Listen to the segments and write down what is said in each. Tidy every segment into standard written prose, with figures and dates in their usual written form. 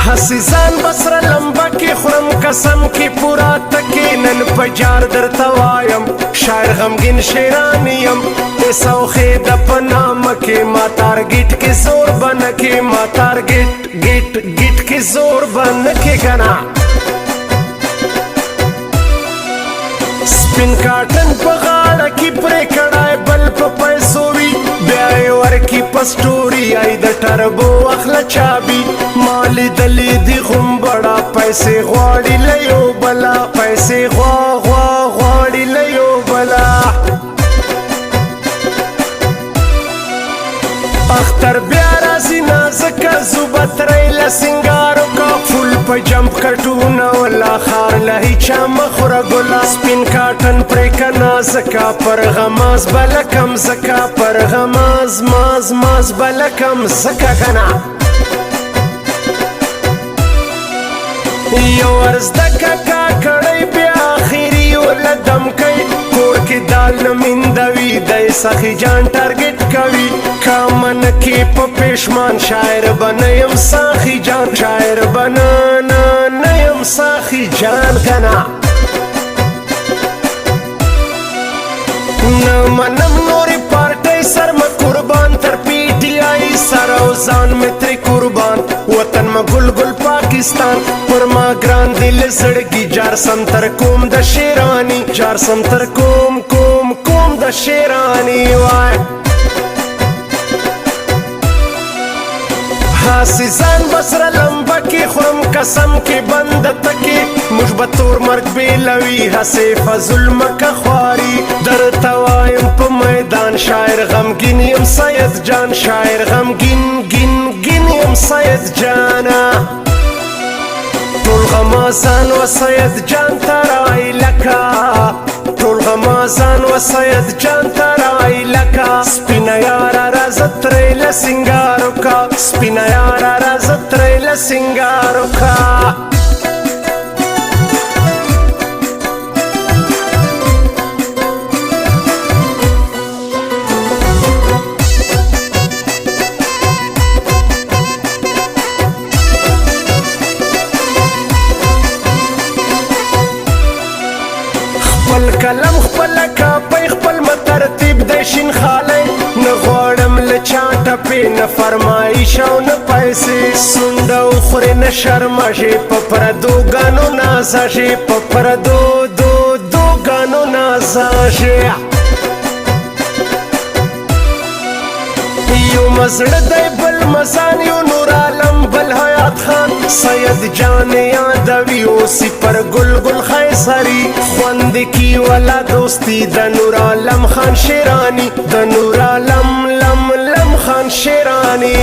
هسی ځان بسره لمبه کې خورم قسم کې پورا تکې نن په جار درته وایم شاعر غمګین شیران یم د سوخې د په نامه کې ما تارګېټ کې زور به نه کې ما تارګېټ کې زور به نه کې که نه سپین کاټن په غاړه کې پرې کړای بل په پیسو وي بیا یې ورکي په سټوري ای د ټربو اخله چابي ما لیدلې دي غومبړه پیسې غواړي له یو بله پیسې غواړي له یو بله اختر بیا راځي نازکه زوبتری له سینګارو کا فول په جمپ کټونه ولا خار له هیچا مخوره ګله سپین کاټن پرې که نازکه پر غماز بله کم زکه پر غماز ماز بله کم زکه که نه یو ورزده ککا کړی بیا آخري وله دم کوي کور کې دال نه میندوي دی سخي جان ټارګېټ کوي کامن کې په پېشمان شاعر به نه یم ساخي جان شاعر به نه یم ساخي جان که نه نه منم نورې پارټۍ سر مه قربان تر پی ټي آی سر او ځان مې ترې قربان وطن مه ګل پاکستان پر ما ګران دل زړګي جار سم تر کوم د شیرانی جار سم تر کوم د شیرانی وای هاسې ځان بسره لمبه کې خورم قسم کې بند تکې موږ به تور مرګ بیلوي هسې فضل مکه خواري درته وایم په میدان شاعر غمګین یم سید جان شاعر غمګین یم سید جانا ټول غمازان و سید جان ته رای لکه ټول غمازان و سید جان ته رای لکه سپینه یاره راځه ترې له سینګارو کا سپینه یاره راځه ترې له سینګارو کا خپل کلم خپل کاپۍ خپل مترتیب دی شین خالی نه غواړم له چا ټپې نه فرمایش او نه پیسې سونډه وخورې نه شرمژې په پردو ګانو نازژې په پردو ګانو نازژې یو مزړه دی بل مزان یو نور عالم بل حیات خان سید جان یادوي اوسي پر گل خیسری خوند کی والا دوستی د نور عالم خان شیرانی د نور عالم لم خان شیرانی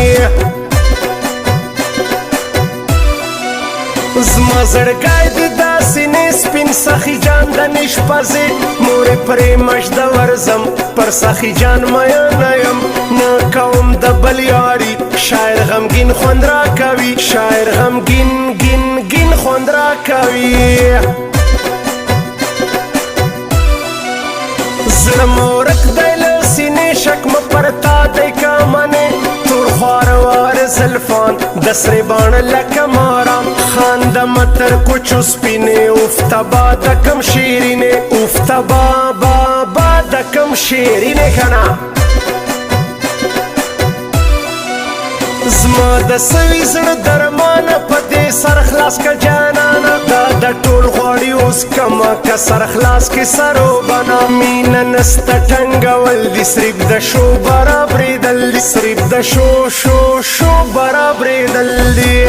زما زړګی د داسې نه سپین سخي جان د نشپزې مورې پرې مژده ورځم پر سخي جان میانه یم نه کوم د بل یاري شاعر غمګین خوند را کوي شاعر غمګین خوند را کوي زړه مورک دی له سینې شک مه پرتا دی کامنې تور خواره زلفان د سرې باڼه لکه مارام خانده متر کوچو سپینې اوفته باد کم شیرینې اوفته باد کم شیرینې که نه زما د سوي زړه درمانه په دې سر خلاص که جانانه دا د ټول غواړي اوس کمه که سر خلاص کې سرو بنا مینه نسته ټنګول دي صرف د شو برابرېدل دي صرف د شو برابرېدل دي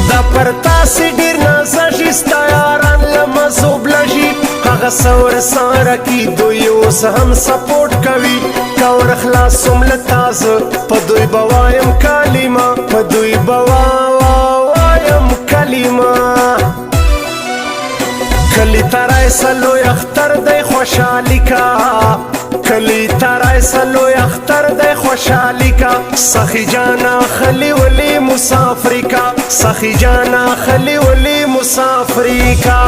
دا پر تاسې ډېر نازژي ستا یاران له مذهب لژي هغه څه ورسره کي دوی اوس هم سپورټ کوي که ور خلاصوم له تازه په دوی به وایم کلمه په دوی به وایم کلمه کلی ته رایسه لوی اختر دی خوشحالي کا کلی ته رایسه لوی اختر دی خوشحالي کا سخي جانا خلی ولی مسافري کا سخي جانا خلی ولی مسافري کا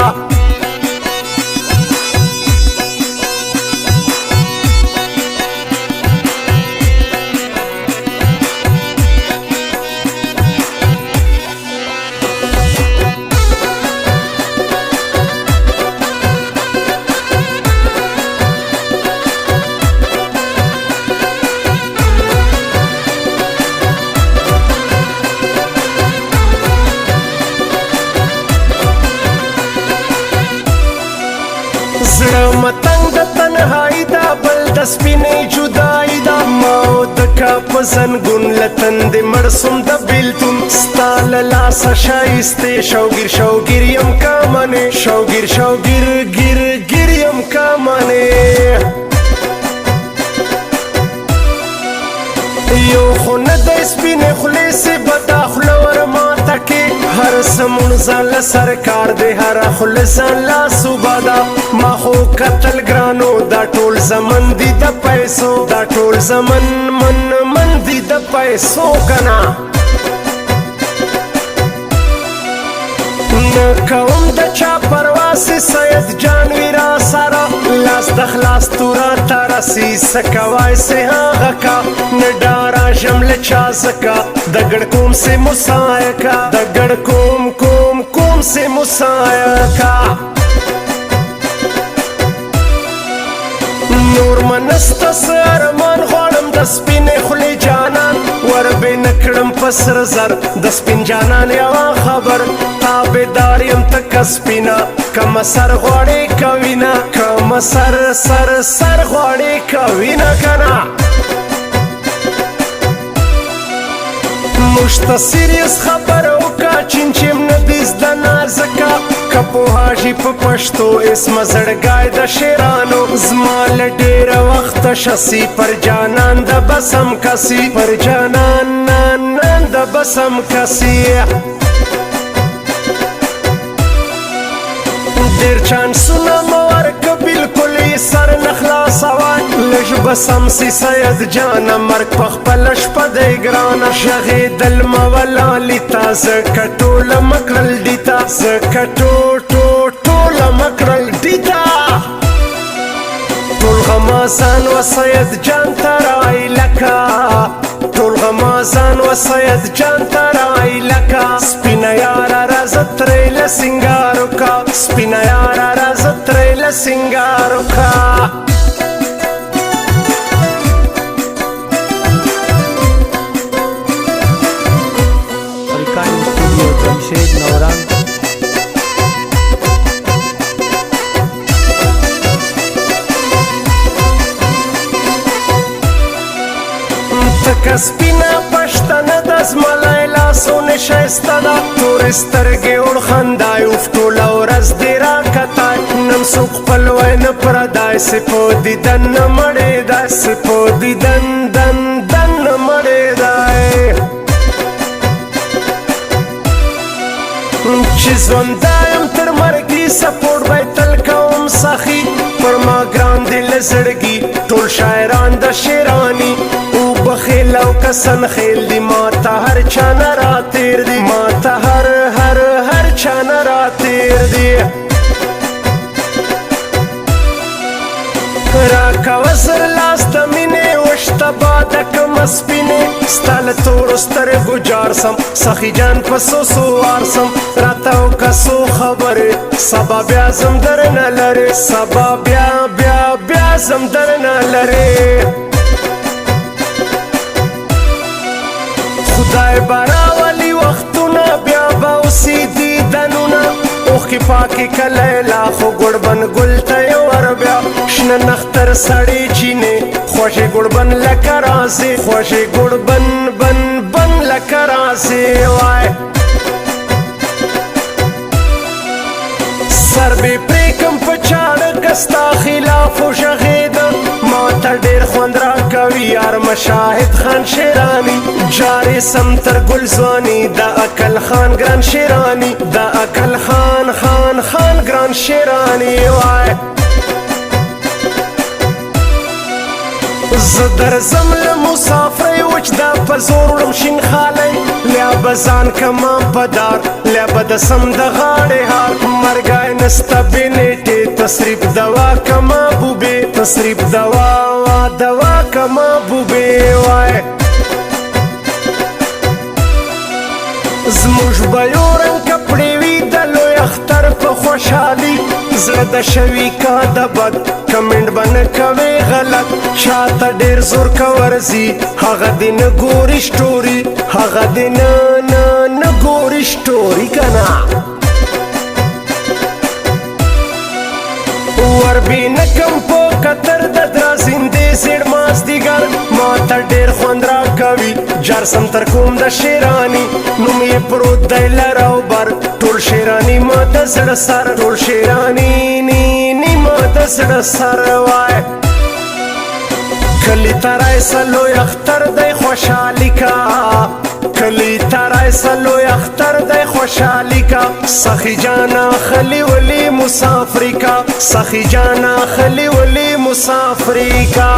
په زنګون لتند مرسوم د بیلتون ستا له لاسه ښایستې شوګیر شوګیر یم کا منې شوګیر شوګیر ګیر ګیر یم کا منې یو خو نه دی سپینې خولې سې بده خوله ور ماته کې هر سمون ځان له سرکار دی هره خوله ځان لا صوبه ده ما خو کتل ګرانو دا ټول زمن دي د پیسو دا ټول زمن من دي د پیسو کنه نه کوم د چا پروا سي سید جان وي را سره لاس د خلاص تورا ته رسي څه کوای سي هغه کا نه ډاره ژم له چا ځکه د ګړ کوم سي مسایه کا د ګړ کوم سي مسایه کا نور منسته څه ارمان غواړم د سپینې خولې جانان ور بې نه کړم په سره زر د سپین جانان یوه خبر تابعدار یم تکه سپینه کمه سر غواړې کوینه کمه سر غواړې کوینه کنه موږ ته سیریس خبره وکړه چینچیم نه دي زده نازکه که پوهاږي په پښتو اسمه زړګی د شیرانو زما له ډېره وخته شسي پر جانان د بسم کسي پر جانان د بسم کسي ډېر چانسونه مه ورکه بلکل یې سر نه خلاصوه لږ به سم سي سید جانه مرګ په خپله شپه دی ګرانه ږغېدل مه ولالي ته ځکه ټوله مه کړل ډیته ځکه ټوله مه کړل ډیته ټول غمازان و سید جان ته رایلکه ټول غمازان و سید جان ته رایلکه سپینه یاره راځه ترې له سینګار وکړه سپینه یاره راځه ترې له سینګار وکړه جمشید نوران تکه سپینه پښتنه د زملی لاسونه ښایسته ده تورې سترګې وړ خندای اوف ټوله ورځ دې راکتای نن څوک خپلوی نه پردای سې په دیدن نه مړېدای سې په دیدن نه مړېدای چې ژونده یم تر مرګي سپورټ به تل کوم سخي پر ما ګران دي له زړګي ټول شاعران د شیراني بخیل او کسن خیل دی ما ته هر چا نه راتیر دی ما ته هر چا نه راتیر دی راکوه زر لاس د مینې وشته باده کمه سپینې ستا له تورو سترګو جار سم سخي جان په سوسو وار سم راته وکړه څو خبرې سبا بیا زم درنه لرې سبا بیا زم درنه لرې خدای به راولي وختونه بیا به اوسي دیدنونه اوښکې پاکې کلی لا خو ګړبن ګل ته یې ور بیا شنه نختر سړې چینې خوږې ګړبن لکه رازې خوږې ګړبن لکه رازې وای سر بې پرېږدم په چاړه که ستا خلاف وږغېدم ما ته ډېر خوند راکوي یار مشاهد خان شیراني جارې سم تر ګل ځواني د عقل خان ګران شیراني د عقل خان ګران شیراني وای زه درځم له مسافرۍ وچ دا په زور وړم شین خالی لیا به ځان کما په دار لیا به د سم د غاړې هار مرګی نسته بې نیټې تصریف دوا کما بوبې تصریف دوا کما بوبې وای زموږ به یو رنګ کپړې وي د لوی اختر په خوشحالي زړه د شوي کا د بد کمنټ به نه کوې غلط چاته ډېر زور که ورځي هغه دې نه ګوري سټوري هغه دې نه ګوري سټوري که نه وربینکم په قطر د درازندې زیړ مازدیګر ما ته ډېر خوند راکوي یار سم تر کوم د شیرانی نوم یې پروت دی لر او بر ټول شیرانی ما د زړه سر ټول شیرانی نی ما د زړه سر وای کلی ترای سلوی اختر دی خوشحالی کا کلی ترای سلوی اختر دی خوشحالی کا سخی جانا خلی ولی مسافری کا سخی جانا خلی ولی مسافری کا